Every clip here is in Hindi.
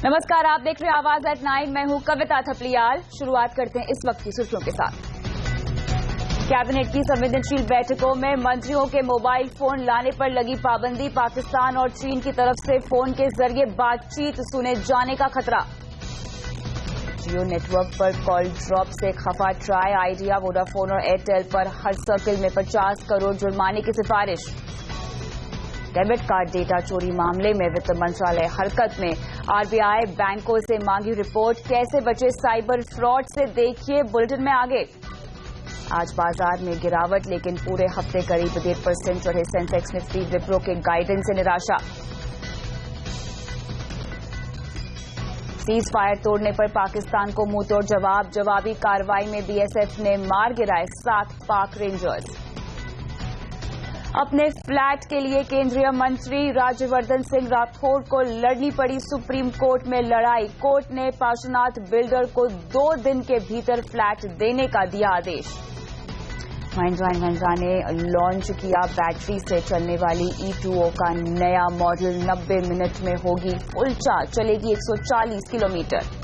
नमस्कार, आप देख रहे हैं आवाज एट 9। मैं हूं कविता थपलियाल। शुरुआत करते हैं इस वक्त की सुर्खियों के साथ। कैबिनेट की संवेदनशील बैठकों में मंत्रियों के मोबाइल फोन लाने पर लगी पाबंदी। पाकिस्तान और चीन की तरफ से फोन के जरिए बातचीत सुने जाने का खतरा। जियो नेटवर्क पर कॉल ड्रॉप से खफा ट्राई, आइडिया, वोडाफोन और एयरटेल पर हर सर्किल में 50 करोड़ जुर्माने की सिफारिश। डेबिट कार्ड डेटा चोरी मामले में वित्त मंत्रालय हरकत में। आरबीआई बैंकों से मांगी रिपोर्ट, कैसे बचे साइबर फ्रॉड से, देखिए बुलेटिन में आगे। आज बाजार में गिरावट, लेकिन पूरे हफ्ते करीब 1.5% चढ़े सेंसेक्स, निफ्टी, विप्रो के गाइडेंस से निराशा। सीज फायर तोड़ने पर पाकिस्तान को मुंहतोड़ जवाब, जवाबी कार्रवाई में बीएसएफ ने मार गिराए 7 पाक रेंजर्स। अपने फ्लैट के लिए केंद्रीय मंत्री राज्यवर्धन सिंह राठौड़ को लड़नी पड़ी सुप्रीम कोर्ट में लड़ाई। कोर्ट ने पार्श्वनाथ बिल्डर को 2 दिन के भीतर फ्लैट देने का दिया आदेश। महिंद्रा एंड महिंद्रा ने लॉन्च किया बैटरी से चलने वाली E2O का नया मॉडल। 90 मिनट में होगी फुल चार्ज, चलेगी 140 किलोमीटर।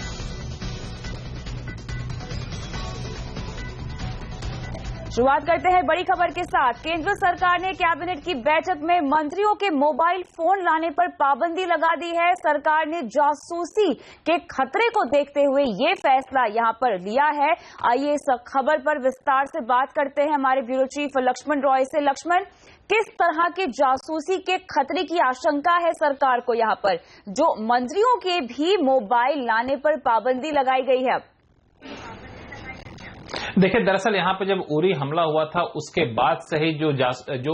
शुरुआत करते हैं बड़ी खबर के साथ। केंद्र सरकार ने कैबिनेट की बैठक में मंत्रियों के मोबाइल फोन लाने पर पाबंदी लगा दी है। सरकार ने जासूसी के खतरे को देखते हुए ये फैसला यहां पर लिया है। आइए इस खबर पर विस्तार से बात करते हैं हमारे ब्यूरो चीफ लक्ष्मण रॉय से। लक्ष्मण, किस तरह के जासूसी के खतरे की आशंका है सरकार को यहां पर, जो मंत्रियों के भी मोबाइल लाने पर पाबंदी लगाई गई है? देखिए, दरअसल यहाँ पे जब उरी हमला हुआ था उसके बाद से ही जो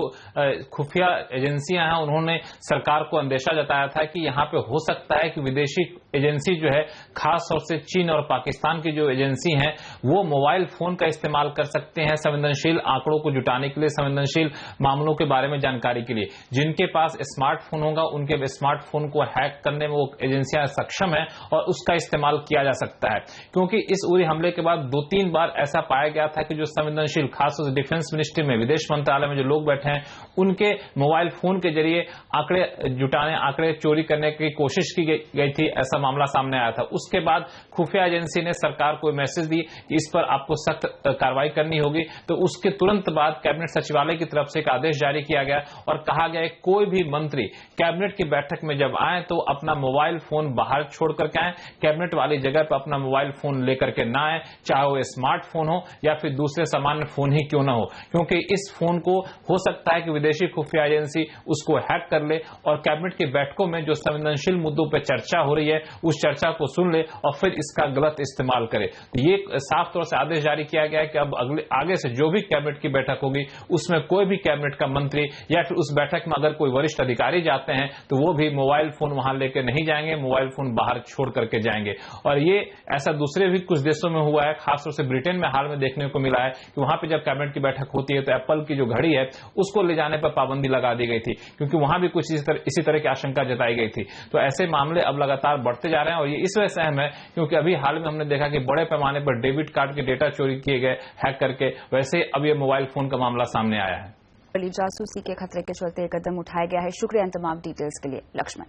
खुफिया एजेंसियां हैं उन्होंने सरकार को अंदेशा जताया था कि यहाँ पे हो सकता है कि विदेशी एजेंसी जो है, खास तौर से चीन और पाकिस्तान की जो एजेंसी हैं, वो मोबाइल फोन का इस्तेमाल कर सकते हैं संवेदनशील आंकड़ों को जुटाने के लिए, संवेदनशील मामलों के बारे में जानकारी के लिए। जिनके पास स्मार्टफोन होगा उनके स्मार्टफोन को हैक करने में वो एजेंसियां सक्षम है और उसका इस्तेमाल किया जा सकता है। क्योंकि इस उरी हमले के बाद 2-3 बार ऐसा पाया गया था कि जो संवेदनशील, खासतौर से डिफेंस मिनिस्ट्री में, विदेश मंत्रालय में जो लोग बैठे हैं, उनके मोबाइल फोन के जरिए आंकड़े जुटाने, आंकड़े चोरी करने की कोशिश की गई थी। ऐसा मामला सामने आया था। उसके बाद खुफिया एजेंसी ने सरकार को मैसेज दी कि इस पर आपको सख्त कार्रवाई करनी होगी। तो उसके तुरंत बाद कैबिनेट सचिवालय की तरफ से एक आदेश जारी किया गया और कहा गया कोई भी मंत्री कैबिनेट की बैठक में जब आए तो अपना मोबाइल फोन बाहर छोड़ करके आए, कैबिनेट वाली जगह पर अपना मोबाइल फोन लेकर के ना आए, चाहे वो स्मार्टफोन हो या फिर दूसरे सामान्य फोन ही क्यों ना हो। क्योंकि इस फोन को हो सकता है कि विदेशी खुफिया एजेंसी उसको हैक कर ले और कैबिनेट की बैठकों में जो संवेदनशील मुद्दों पर चर्चा हो रही है उस चर्चा को सुन ले और फिर इसका गलत इस्तेमाल करे। तो ये साफ तौर से आदेश जारी किया गया है कि अब आगे से जो भी कैबिनेट की बैठक होगी उसमें कोई भी कैबिनेट का मंत्री या फिर उस बैठक में अगर कोई वरिष्ठ अधिकारी जाते हैं तो वो भी मोबाइल फोन वहां लेकर नहीं जाएंगे, मोबाइल फोन बाहर छोड़ करके जाएंगे। और ये ऐसा दूसरे भी कुछ देशों में हुआ है, खासतौर से ब्रिटेन में हाल में देखने को मिला है कि वहां पे जब कैबिनेट की बैठक होती है तो एप्पल की जो घड़ी है उसको ले जाने पर पाबंदी लगा दी गई थी, क्योंकि वहां भी कुछ इसी तरह की आशंका जताई गई थी। तो ऐसे मामले अब लगातार बढ़ते जा रहे हैं और ये इस वजह से अहम है क्योंकि अभी हाल में हमने देखा कि बड़े पैमाने पर डेबिट कार्ड के डेटा चोरी किए गए हैक करके, वैसे अब ये मोबाइल फोन का मामला सामने आया है। बड़ी जासूसी के खतरे के चलते कदम उठाया गया है। शुक्रिया इन तमाम डिटेल्स के लिए लक्ष्मण।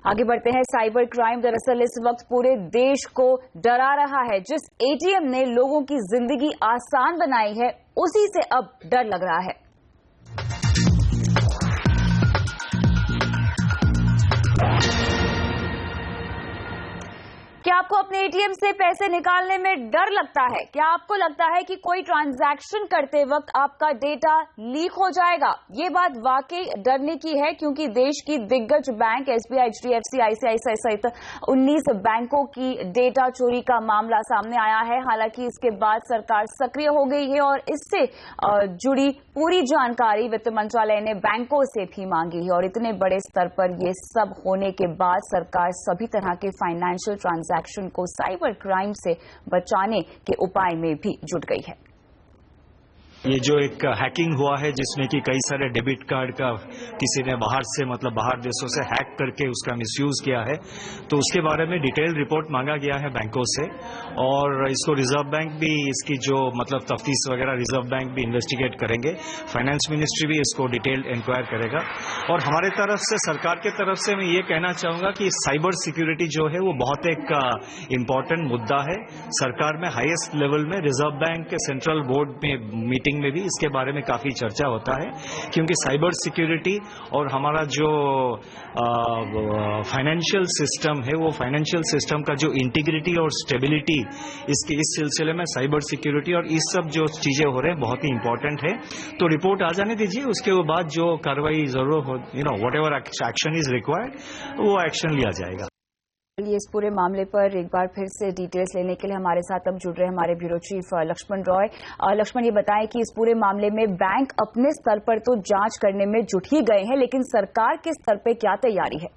आगे बढ़ते हैं। साइबर क्राइम दरअसल इस वक्त पूरे देश को डरा रहा है। जिस एटीएम ने लोगों की जिंदगी आसान बनाई है उसी से अब डर लग रहा है। क्या आपको अपने एटीएम से पैसे निकालने में डर लगता है? क्या आपको लगता है कि कोई ट्रांजैक्शन करते वक्त आपका डेटा लीक हो जाएगा? ये बात वाकई डरने की है, क्योंकि देश की दिग्गज बैंक एसबीआई, एचडीएफसी, आईसीआईसीआई सहित 19 बैंकों की डेटा चोरी का मामला सामने आया है। हालांकि इसके बाद सरकार सक्रिय हो गई है और इससे जुड़ी पूरी जानकारी वित्त मंत्रालय ने बैंकों से भी मांगी है। और इतने बड़े स्तर पर यह सब होने के बाद सरकार सभी तरह के फाइनेंशियल ट्रांजैक्शन को साइबर क्राइम से बचाने के उपाय में भी जुट गई है। ये जो एक हैकिंग हुआ है जिसमें कि कई सारे डेबिट कार्ड का किसी ने बाहर से मतलब बाहर देशों से हैक करके उसका मिसयूज किया है, तो उसके बारे में डिटेल रिपोर्ट मांगा गया है बैंकों से और इसको रिजर्व बैंक भी इसकी जो मतलब तफ्तीश वगैरह रिजर्व बैंक भी इन्वेस्टिगेट करेंगे, फाइनेंस मिनिस्ट्री भी इसको डिटेल इंक्वायर करेगा। और हमारे तरफ से सरकार के तरफ से मैं ये कहना चाहूंगा कि साइबर सिक्योरिटी जो है वो बहुत एक इम्पॉर्टेंट मुद्दा है। सरकार में हाईएस्ट लेवल में रिजर्व बैंक के सेंट्रल बोर्ड में मीटिंग में भी इसके बारे में काफी चर्चा होता है, क्योंकि साइबर सिक्योरिटी और हमारा जो फाइनेंशियल सिस्टम है वो फाइनेंशियल सिस्टम का जो इंटीग्रिटी और स्टेबिलिटी इसके इस सिलसिले में साइबर सिक्योरिटी और इस सब जो चीजें हो रहे हैं बहुत ही इंपॉर्टेंट है। तो रिपोर्ट आ जाने दीजिए, उसके बाद जो कार्रवाई जरूर हो, what ever action is required वो एक्शन लिया जाएगा। इस पूरे मामले पर एक बार फिर से डिटेल्स लेने के लिए हमारे साथ अब जुड़ रहे हमारे ब्यूरो चीफ लक्ष्मण रॉय। लक्ष्मण, ये बताएं कि इस पूरे मामले में बैंक अपने स्तर पर तो जांच करने में जुट ही गए हैं, लेकिन सरकार के स्तर पर क्या तैयारी है?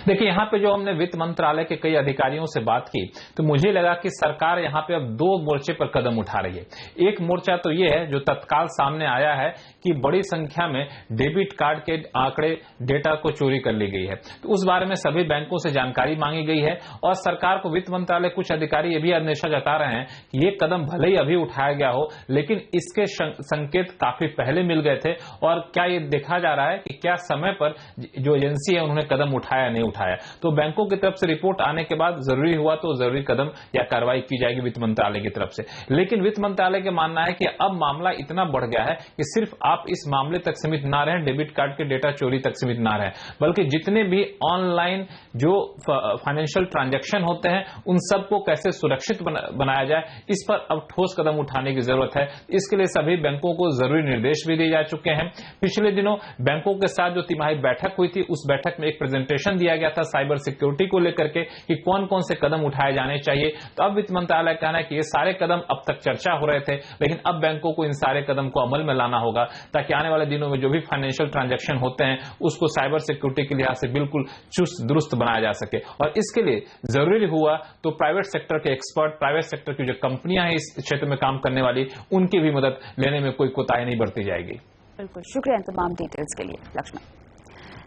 देखिए, यहाँ पे जो हमने वित्त मंत्रालय के कई अधिकारियों से बात की तो मुझे लगा कि सरकार यहाँ पे अब दो मोर्चे पर कदम उठा रही है। एक मोर्चा तो ये है जो तत्काल सामने आया है कि बड़ी संख्या में डेबिट कार्ड के आंकड़े डेटा को चोरी कर ली गई है, तो उस बारे में सभी बैंकों से जानकारी मांगी गई है और सरकार को वित्त मंत्रालय कुछ अधिकारी ये भी अंदेशा जता रहे हैं कि ये कदम भले ही अभी उठाया गया हो, लेकिन इसके संकेत काफी पहले मिल गए थे और क्या ये देखा जा रहा है कि क्या समय पर जो एजेंसी है उन्होंने कदम उठाया नहीं उठाया। तो बैंकों की तरफ से रिपोर्ट आने के बाद जरूरी हुआ तो जरूरी कदम या कार्रवाई की जाएगी वित्त मंत्रालय की तरफ से। लेकिन वित्त मंत्रालय का मानना है कि अब मामला इतना बढ़ गया है कि सिर्फ आप इस मामले तक सीमित ना रहें, डेबिट कार्ड के डेटा चोरी तक सीमित ना रहें, बल्कि जितने भी ऑनलाइन जो फाइनेंशियल ट्रांजैक्शन होते हैं उन सबको कैसे सुरक्षित बनाया जाए, इस पर अब ठोस कदम उठाने की जरूरत है। इसके लिए सभी बैंकों को जरूरी निर्देश भी दिए जा चुके हैं। पिछले दिनों बैंकों के साथ जो तिमाही बैठक हुई थी उस बैठक में एक प्रेजेंटेशन दिया गया था साइबर सिक्योरिटी को लेकर के कि कौन कौन से कदम उठाए जाने चाहिए। तो अब वित्त मंत्रालय का कहना है कि ये सारे कदम अब तक चर्चा हो रहे थे, लेकिन अब बैंकों को इन सारे कदम को अमल में लाना होगा ताकि आने वाले दिनों में जो भी फाइनेंशियल ट्रांजैक्शन होते हैं उसको साइबर सिक्योरिटी के लिहाज से बिल्कुल चुस्त दुरुस्त बनाया जा सके। और इसके लिए जरूरी हुआ तो प्राइवेट सेक्टर के एक्सपर्ट, प्राइवेट सेक्टर की जो कंपनियां हैं इस क्षेत्र में काम करने वाली, उनकी भी मदद लेने में कोई कोताही नहीं बरती जाएगी। बिल्कुल, शुक्रिया तमाम डिटेल्स के लिए लक्ष्मण।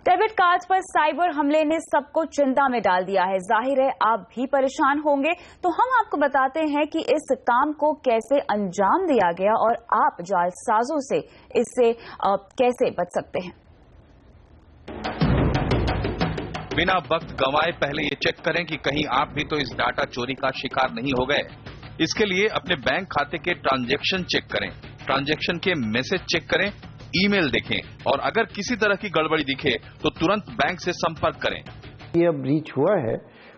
डेबिट कार्ड पर साइबर हमले ने सबको चिंता में डाल दिया है। जाहिर है आप भी परेशान होंगे, तो हम आपको बताते हैं कि इस काम को कैसे अंजाम दिया गया और आप जालसाजों से इससे कैसे बच सकते हैं। बिना वक्त गंवाए पहले ये चेक करें कि कहीं आप भी तो इस डाटा चोरी का शिकार नहीं हो गए। इसके लिए अपने बैंक खाते के ट्रांजैक्शन चेक करें, ट्रांजैक्शन के मैसेज चेक करें, ईमेल देखें और अगर किसी तरह की गड़बड़ी दिखे तो तुरंत बैंक से संपर्क करें। ये ब्रीच हुआ है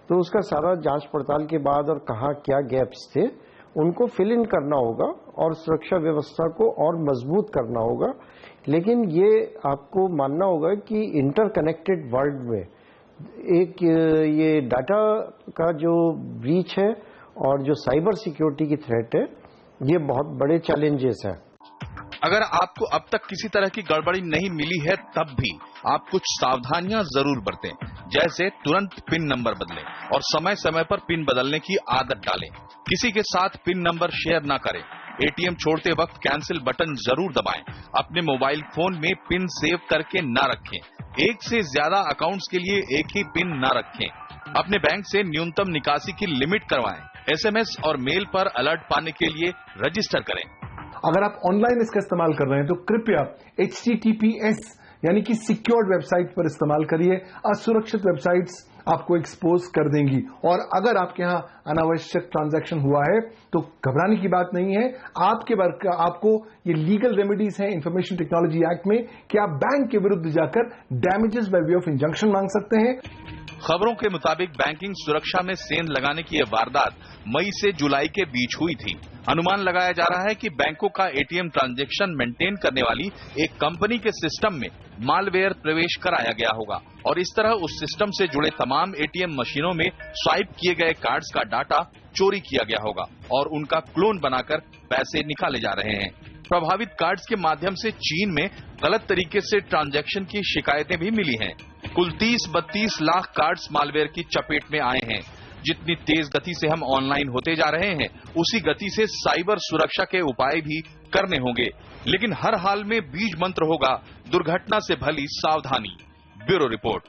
तो उसका सारा जांच पड़ताल के बाद और कहाँ क्या गैप्स थे उनको फिल इन करना होगा और सुरक्षा व्यवस्था को और मजबूत करना होगा। लेकिन ये आपको मानना होगा कि इंटरकनेक्टेड वर्ल्ड में एक ये डाटा का जो ब्रीच है और जो साइबर सिक्योरिटी की थ्रेट है, ये बहुत बड़े चैलेंजेस हैं। अगर आपको अब तक किसी तरह की गड़बड़ी नहीं मिली है तब भी आप कुछ सावधानियां जरूर बरतें, जैसे तुरंत पिन नंबर बदलें और समय समय पर पिन बदलने की आदत डालें। किसी के साथ पिन नंबर शेयर ना करें। एटीएम छोड़ते वक्त कैंसिल बटन जरूर दबाएं। अपने मोबाइल फोन में पिन सेव करके ना रखें। एक से ज्यादा अकाउंट्स के लिए एक ही पिन ना रखें। अपने बैंक से न्यूनतम निकासी की लिमिट करवाएं। एसएमएस और मेल पर अलर्ट पाने के लिए रजिस्टर करें। अगर आप ऑनलाइन इसका इस्तेमाल कर रहे हैं तो कृपया HTTPS यानी कि सिक्योर्ड वेबसाइट पर इस्तेमाल करिए। असुरक्षित वेबसाइट्स आपको एक्सपोज कर देंगी और अगर आपके यहाँ अनावश्यक ट्रांजैक्शन हुआ है तो घबराने की बात नहीं है। आपको ये लीगल रेमेडीज हैं इंफॉर्मेशन टेक्नोलॉजी एक्ट में कि आप बैंक के विरुद्ध जाकर damages by way of injunction मांग सकते हैं। खबरों के मुताबिक बैंकिंग सुरक्षा में सेंध लगाने की यह वारदात मई से जुलाई के बीच हुई थी। अनुमान लगाया जा रहा है कि बैंकों का एटीएम ट्रांजैक्शन मेंटेन करने वाली एक कंपनी के सिस्टम में मालवेयर प्रवेश कराया गया होगा और इस तरह उस सिस्टम से जुड़े तमाम एटीएम मशीनों में स्वाइप किए गए कार्ड्स का डाटा चोरी किया गया होगा और उनका क्लोन बनाकर पैसे निकाले जा रहे हैं। प्रभावित कार्ड्स के माध्यम से चीन में गलत तरीके से ट्रांजैक्शन की शिकायतें भी मिली हैं। कुल 30-32 लाख कार्ड्स मालवेयर की चपेट में आए हैं। जितनी तेज गति से हम ऑनलाइन होते जा रहे हैं, उसी गति से साइबर सुरक्षा के उपाय भी करने होंगे। लेकिन हर हाल में बीज मंत्र होगा दुर्घटना से भली सावधानी। Bureau report.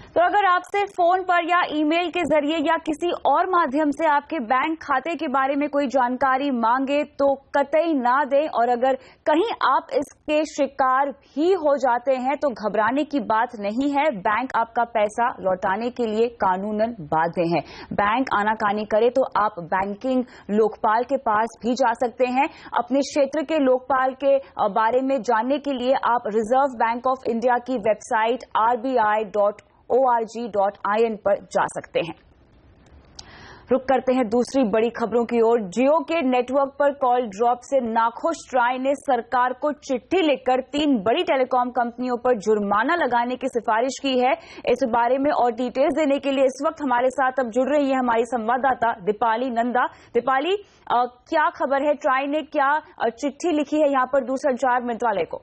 तो अगर आपसे फोन पर या ईमेल के जरिए या किसी और माध्यम से आपके बैंक खाते के बारे में कोई जानकारी मांगे तो कतई ना दें, और अगर कहीं आप इसके शिकार भी हो जाते हैं तो घबराने की बात नहीं है। बैंक आपका पैसा लौटाने के लिए कानूनन बाध्य है। बैंक आनाकानी करे तो आप बैंकिंग लोकपाल के पास भी जा सकते हैं। अपने क्षेत्र के लोकपाल के बारे में जानने के लिए आप रिजर्व बैंक ऑफ इंडिया की वेबसाइट rbi.org.in पर जा सकते हैं। रुक करते हैं दूसरी बड़ी खबरों की ओर। जियो के नेटवर्क पर कॉल ड्रॉप से नाखुश ट्राई ने सरकार को चिट्ठी लिखकर 3 बड़ी टेलीकॉम कंपनियों पर जुर्माना लगाने की सिफारिश की है। इस बारे में और डिटेल्स देने के लिए इस वक्त हमारे साथ अब जुड़ रही है हमारी संवाददाता दीपाली नंदा। दीपाली, क्या खबर है? ट्राई ने क्या चिट्ठी लिखी है यहाँ पर दूरसंचार मंत्रालय को?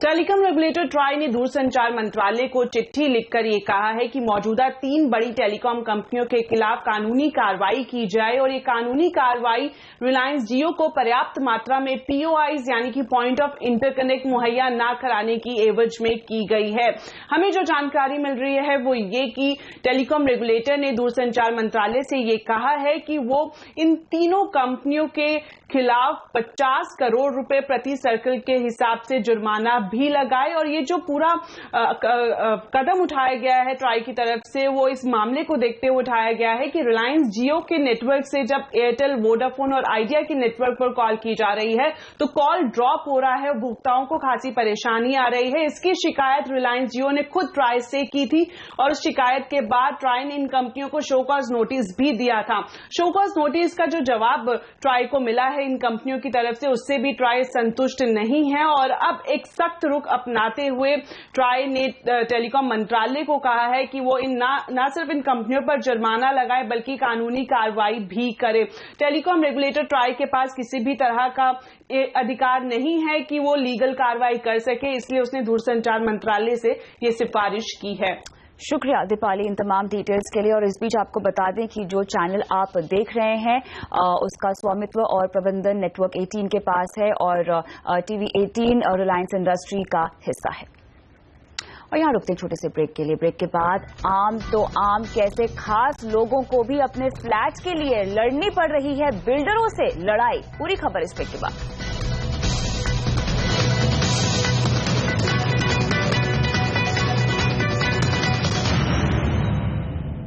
टेलीकॉम रेगुलेटर ट्राई ने दूरसंचार मंत्रालय को चिट्ठी लिखकर ये कहा है कि मौजूदा 3 बड़ी टेलीकॉम कंपनियों के खिलाफ कानूनी कार्रवाई की जाए, और ये कानूनी कार्रवाई रिलायंस जियो को पर्याप्त मात्रा में POIs यानी कि पॉइंट ऑफ इंटरकनेक्ट मुहैया न कराने की एवज में की गई है। हमें जो जानकारी मिल रही है वो ये कि टेलीकॉम रेगुलेटर ने दूरसंचार मंत्रालय से ये कहा है कि वो इन तीनों कंपनियों के खिलाफ 50 करोड़ रुपए प्रति सर्कल के हिसाब से जुर्माना भी लगाए, और ये जो पूरा कदम उठाया गया है ट्राई की तरफ से वो इस मामले को देखते हुए उठाया गया है कि रिलायंस जियो के नेटवर्क से जब एयरटेल, वोडाफोन और आइडिया के नेटवर्क पर कॉल की जा रही है तो कॉल ड्रॉप हो रहा है, उपभोक्ताओं को खासी परेशानी आ रही है। इसकी शिकायत रिलायंस जियो ने खुद ट्राई से की थी, और उस शिकायत के बाद ट्राई ने इन कंपनियों को शो कॉज नोटिस भी दिया था। शो कॉज नोटिस का जो जवाब ट्राई को मिला है इन कंपनियों की तरफ से, उससे भी ट्राई संतुष्ट नहीं है, और अब एक सख्त रुख अपनाते हुए ट्राई ने टेलीकॉम मंत्रालय को कहा है कि वो न सिर्फ इन कंपनियों पर जुर्माना लगाए बल्कि कानूनी कार्रवाई भी करे। टेलीकॉम रेगुलेटर ट्राई के पास किसी भी तरह का अधिकार नहीं है कि वो लीगल कार्रवाई कर सके, इसलिए उसने दूरसंचार मंत्रालय से ये सिफारिश की है। शुक्रिया दीपाली इन तमाम डिटेल्स के लिए। और इस बीच आपको बता दें कि जो चैनल आप देख रहे हैं उसका स्वामित्व और प्रबंधन नेटवर्क 18 के पास है, और TV 18 और रिलायंस इंडस्ट्री का हिस्सा है। और यहाँ रुकते हैं छोटे से ब्रेक के लिए। ब्रेक के बाद आम तो आम कैसे खास लोगों को भी अपने फ्लैट के लिए लड़नी पड़ रही है बिल्डरों से लड़ाई, पूरी खबर इस ब्रेक के बाद।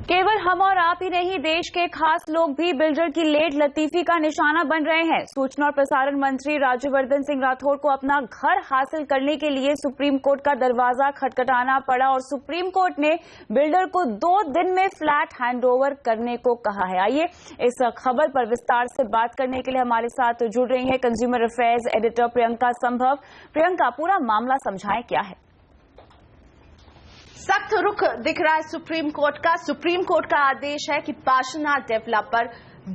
केवल हम और आप ही नहीं, देश के खास लोग भी बिल्डर की लेट लतीफी का निशाना बन रहे हैं। सूचना और प्रसारण मंत्री राज्यवर्धन सिंह राठौड़ को अपना घर हासिल करने के लिए सुप्रीम कोर्ट का दरवाजा खटखटाना पड़ा, और सुप्रीम कोर्ट ने बिल्डर को 2 दिन में फ्लैट हैंडओवर करने को कहा है। आइए इस खबर पर विस्तार से बात करने के लिए हमारे साथ जुड़ रही है कंज्यूमर अफेयर्स एडिटर प्रियंका संभव। प्रियंका, पूरा मामला समझाएं, क्या है? सख्त रुख दिख रहा है सुप्रीम कोर्ट का। सुप्रीम कोर्ट का आदेश है कि पार्श्वनाथ डेवलपर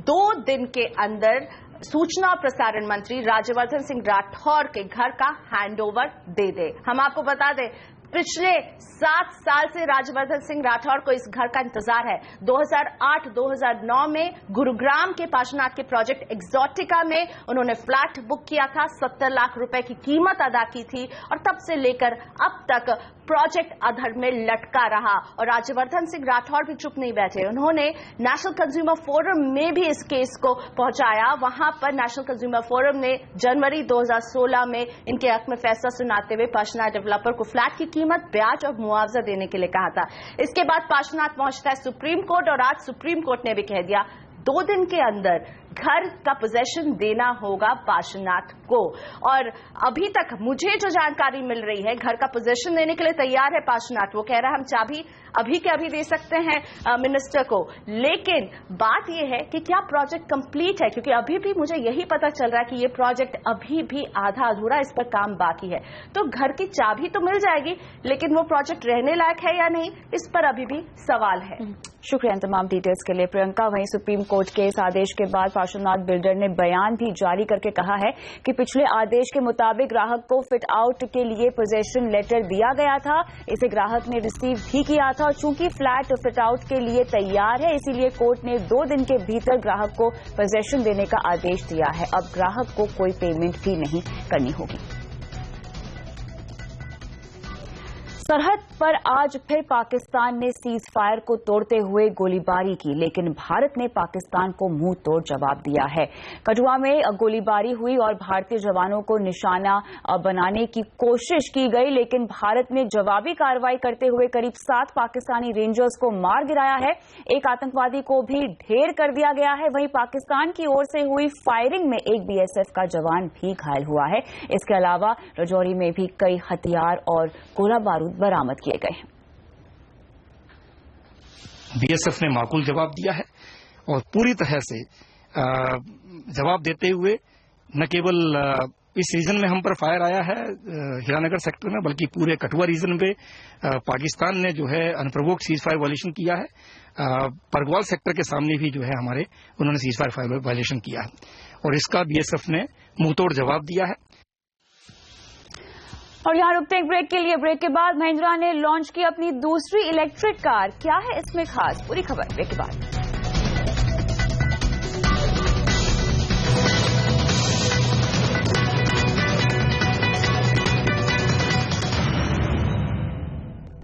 2 दिन के अंदर सूचना और प्रसारण मंत्री राज्यवर्धन सिंह राठौड़ के घर का हैंडओवर दे दे। हम आपको बता दें, पिछले 7 साल से राज्यवर्धन सिंह राठौड़ को इस घर का इंतजार है। 2008-2009 में गुरुग्राम के पार्श्वनाथ के प्रोजेक्ट एक्सोटिका में उन्होंने फ्लैट बुक किया था, 70 लाख रुपए की कीमत अदा की थी, और तब से लेकर अब तक प्रोजेक्ट अधर में लटका रहा। और राज्यवर्धन सिंह राठौड़ भी चुप नहीं बैठे, उन्होंने नेशनल कंज्यूमर फोरम में भी इस केस को पहुंचाया। वहां पर नेशनल कंज्यूमर फोरम ने जनवरी 2016 में इनके हक में फैसला सुनाते हुए पार्श्वनाथ डेवलपर को फ्लैट की कीमत, ब्याज और मुआवजा देने के लिए कहा था। इसके बाद पार्श्वनाथ पहुंचता है सुप्रीम कोर्ट, और आज सुप्रीम कोर्ट ने भी कह दिया 2 दिन के अंदर घर का पोजेशन देना होगा पार्श्वनाथ को। और अभी तक मुझे जो जानकारी मिल रही है, घर का पोजेशन देने के लिए तैयार है पार्श्वनाथ। वो कह रहा है हम चाबी अभी के अभी दे सकते हैं मिनिस्टर को, लेकिन बात यह है कि क्या प्रोजेक्ट कंप्लीट है, क्योंकि अभी भी मुझे यही पता चल रहा है कि ये प्रोजेक्ट अभी भी आधा अधूरा, इस पर काम बाकी है। तो घर की चाबी तो मिल जाएगी, लेकिन वो प्रोजेक्ट रहने लायक है या नहीं, इस पर अभी भी सवाल है। शुक्रिया तमाम डिटेल्स के लिए प्रियंका। वहीं सुप्रीम कोर्ट के इस आदेश के बाद पार्श्वनाथ बिल्डर ने बयान भी जारी करके कहा है कि पिछले आदेश के मुताबिक ग्राहक को फिट आउट के लिए पोजेशन लेटर दिया गया था। इसे ग्राहक ने रिसीव भी किया था और चूंकि फ्लैट फिट आउट के लिए तैयार है, इसीलिए कोर्ट ने 2 दिन के भीतर ग्राहक को पोजेशन देने का आदेश दिया है। अब ग्राहक को कोई पेमेंट भी नहीं करनी होगी। सरहद पर आज फिर पाकिस्तान ने सीज फायर को तोड़ते हुए गोलीबारी की, लेकिन भारत ने पाकिस्तान को मुंह तोड़ जवाब दिया है। कठुआ में गोलीबारी हुई और भारतीय जवानों को निशाना बनाने की कोशिश की गई, लेकिन भारत ने जवाबी कार्रवाई करते हुए करीब 7 पाकिस्तानी रेंजर्स को मार गिराया है। एक आतंकवादी को भी ढेर कर दिया गया है। वहीं पाकिस्तान की ओर से हुई फायरिंग में एक बीएसएफ का जवान भी घायल हुआ है। इसके अलावा राजौरी में भी कई हथियार और गोला बारूद बरामद किए गए हैं। बीएसएफ ने माकूल जवाब दिया है और पूरी तरह से जवाब देते हुए न केवल इस रीजन में हम पर फायर आया है हीरानगर सेक्टर में, बल्कि पूरे कठुआ रीजन में पाकिस्तान ने जो है अनप्रोवोक्ड सीज फायर वायलेशन किया है। परगवाल सेक्टर के सामने भी जो है हमारे उन्होंने सीज फायर वायलेशन किया है और इसका बीएसएफ ने मुंहतोड़ जवाब दिया है। और यहाँ रुकते हैं ब्रेक के लिए। ब्रेक के बाद महिंद्रा ने लॉन्च की अपनी दूसरी इलेक्ट्रिक कार। क्या है इसमें खास, पूरी खबर ब्रेक के बाद।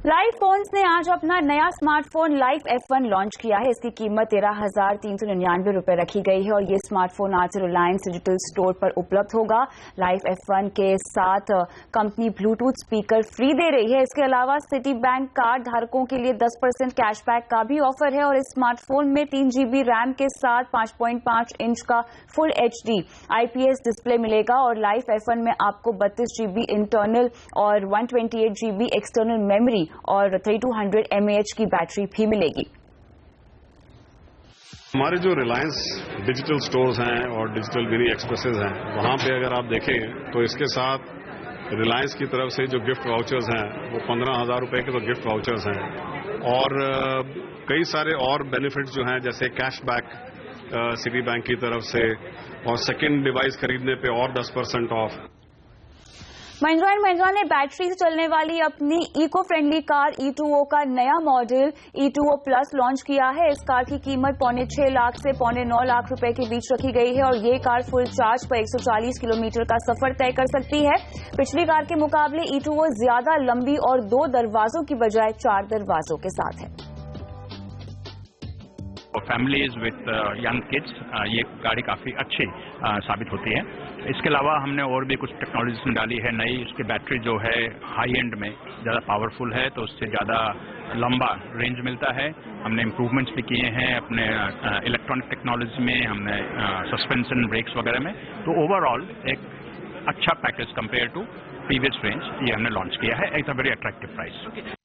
लाइफ फोन्स ने आज अपना नया स्मार्टफोन लाइफ F1 लॉन्च किया है। इसकी कीमत 13,399 रुपए रखी गई है और ये स्मार्टफोन आज से रिलायंस डिजिटल स्टोर पर उपलब्ध होगा। लाइफ F1 के साथ कंपनी ब्लूटूथ स्पीकर फ्री दे रही है। इसके अलावा सिटी बैंक कार्ड धारकों के लिए 10% कैशबैक का भी ऑफर है और इस स्मार्टफोन में 3 GB रैम के साथ 5.5 इंच का फुल HD IPS डिस्प्ले मिलेगा और लाइफ F1 में आपको 32 GB इंटरनल और 128 GB एक्सटर्नल मेमोरी और 3200 mAh की बैटरी भी मिलेगी। हमारे जो रिलायंस डिजिटल स्टोर्स हैं और डिजिटल मिनी एक्सप्रेसेस हैं, वहां पे अगर आप देखें तो इसके साथ रिलायंस की तरफ से जो गिफ्ट वाउचर्स हैं वो 15,000 रुपए के तो गिफ्ट वाउचर्स हैं और कई सारे और बेनिफिट्स जो हैं जैसे कैशबैक सिटी बैंक की तरफ से और सेकेंड डिवाइस खरीदने पे और 10% ऑफ। महिंद्रा एंड महिंद्रा ने बैटरी से चलने वाली अपनी इको फ्रेंडली कार E2O का नया मॉडल E2O प्लस लॉन्च किया है। इस कार की कीमत 6.25 लाख से 9.25 लाख रुपए के बीच रखी गई है और ये कार फुल चार्ज पर 140 किलोमीटर का सफर तय कर सकती है। पिछली कार के मुकाबले E2O ज्यादा लंबी और 2 दरवाजों की बजाय 4 दरवाजों के साथ है। फैमिलीज विथ यंग किड्स ये गाड़ी काफ़ी अच्छी साबित होती है। इसके अलावा हमने और भी कुछ टेक्नोलॉजीज डाली है नई। उसकी बैटरी जो है हाई एंड में ज़्यादा पावरफुल है तो उससे ज़्यादा लंबा रेंज मिलता है। हमने इम्प्रूवमेंट्स भी किए हैं अपने इलेक्ट्रॉनिक टेक्नोलॉजी में, हमने सस्पेंशन ब्रेक्स वगैरह में। तो ओवरऑल एक अच्छा package compare to previous range ये हमने लॉन्च किया है at a very attractive price.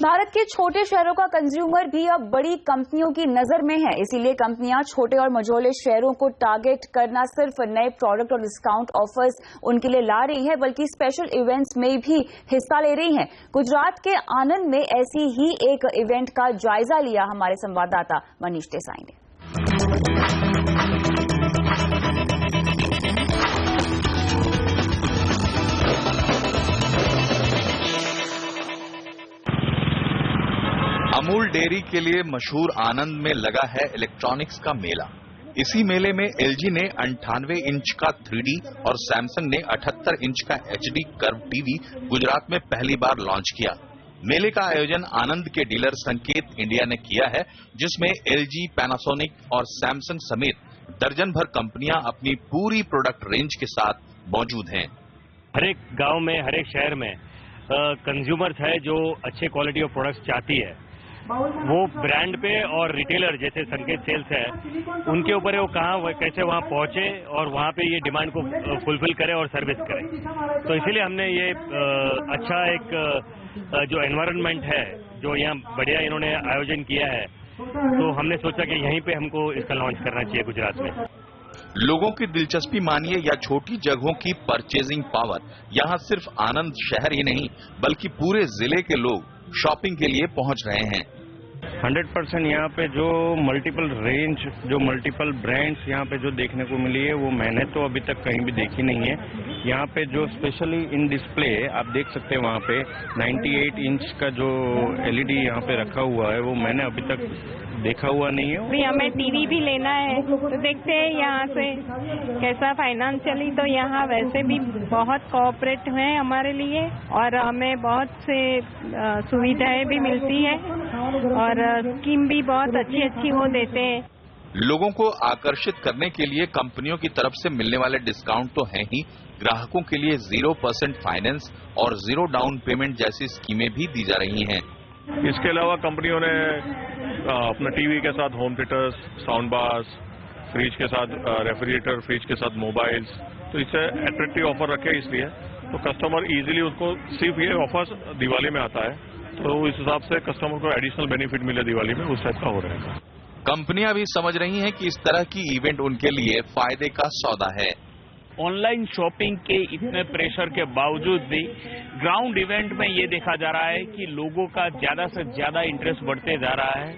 Bharat के छोटे शहरों का कंज्यूमर भी अब बड़ी कंपनियों की नजर में है, इसीलिए कंपनियां छोटे और मझोले शहरों को टारगेट करना सिर्फ नए प्रोडक्ट और डिस्काउंट ऑफर्स उनके लिए ला रही है, बल्कि स्पेशल इवेंट्स में भी हिस्सा ले रही हैं। गुजरात के आनंद में ऐसी ही एक इवेंट का जायजा लिया हमारे संवाददाता मनीष देसाई ने। अमूल डेयरी के लिए मशहूर आनंद में लगा है इलेक्ट्रॉनिक्स का मेला। इसी मेले में एलजी ने 98 इंच का 3D और सैमसंग ने 78 इंच का HD कर्व टीवी गुजरात में पहली बार लॉन्च किया। मेले का आयोजन आनंद के डीलर संकेत इंडिया ने किया है, जिसमें एलजी, पैनासोनिक और सैमसंग समेत दर्जन भर कंपनियां अपनी पूरी प्रोडक्ट रेंज के साथ मौजूद हैं। हर एक गांव में, हर एक शहर में कंज्यूमर्स है जो अच्छे क्वालिटी ऑफ प्रोडक्ट्स चाहती है। वो ब्रांड पे और रिटेलर जैसे संकेत सेल्स है उनके ऊपर है वो कहाँ कैसे वहाँ पहुंचे और वहाँ पे ये डिमांड को फुलफिल करे और सर्विस करे। तो इसीलिए हमने ये अच्छा एक जो एनवायरनमेंट है जो यहाँ बढ़िया इन्होंने आयोजन किया है, तो हमने सोचा कि यहीं पे हमको इसका लॉन्च करना चाहिए गुजरात में। लोगों की दिलचस्पी मानिए या छोटी जगहों की परचेजिंग पावर, यहाँ सिर्फ आनंद शहर ही नहीं बल्कि पूरे जिले के लोग शॉपिंग के लिए पहुंच रहे हैं। 100% यहाँ पे जो मल्टीपल रेंज, जो मल्टीपल ब्रांड्स यहाँ पे जो देखने को मिली है, वो मैंने तो अभी तक कहीं भी देखी नहीं है। यहाँ पे जो स्पेशली इन डिस्प्ले आप देख सकते हैं, वहाँ पे 98 इंच का जो LED यहाँ पे रखा हुआ है, वो मैंने अभी तक देखा हुआ नहीं है। भी हमें टीवी भी लेना है, तो देखते हैं यहाँ से कैसा फाइनेंशियली। तो यहाँ वैसे भी बहुत कोऑपरेट है हमारे लिए और हमें बहुत से सुविधाएं भी मिलती है और स्कीम भी बहुत अच्छी अच्छी वो देते हैं। लोगों को आकर्षित करने के लिए कंपनियों की तरफ से मिलने वाले डिस्काउंट तो हैं ही, ग्राहकों के लिए 0% फाइनेंस और 0 डाउन पेमेंट जैसी स्कीमें भी दी जा रही हैं। इसके अलावा कंपनियों ने अपना टीवी के साथ home theatres, sound bars, fridge के साथ रेफ्रिजरेटर, फ्रिज के साथ मोबाइल्स, तो इससे अट्रैक्टिव ऑफर रखे इसलिए तो कस्टमर इजीली उसको, सिर्फ ये ऑफर दिवाली में आता है तो इस हिसाब से कस्टमर को एडिशनल बेनिफिट मिले दिवाली में, उस टाइप का हो रहेगा। कंपनियां भी समझ रही हैं कि इस तरह की इवेंट उनके लिए फायदे का सौदा है। ऑनलाइन शॉपिंग के इतने प्रेशर के बावजूद भी ग्राउंड इवेंट में ये देखा जा रहा है कि लोगों का ज्यादा से ज्यादा इंटरेस्ट बढ़ते जा रहा है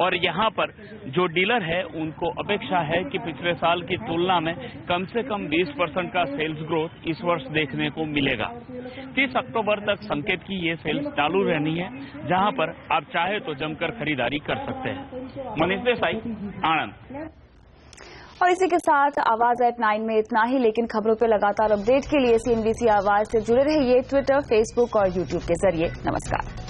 और यहाँ पर जो डीलर है उनको अपेक्षा है कि पिछले साल की तुलना में कम से कम 20% का सेल्स ग्रोथ इस वर्ष देखने को मिलेगा। 30 अक्टूबर तक संकेत की ये सेल्स चालू रहनी है, जहाँ पर आप चाहे तो जमकर खरीदारी कर सकते हैं। मनीष देसाई, आनंद। और इसी के साथ आवाज एट 9 में इतना ही, लेकिन खबरों पे लगातार अपडेट के लिए CNBC आवाज से जुड़े रहिए ट्विटर, फेसबुक और YouTube के जरिए। नमस्कार।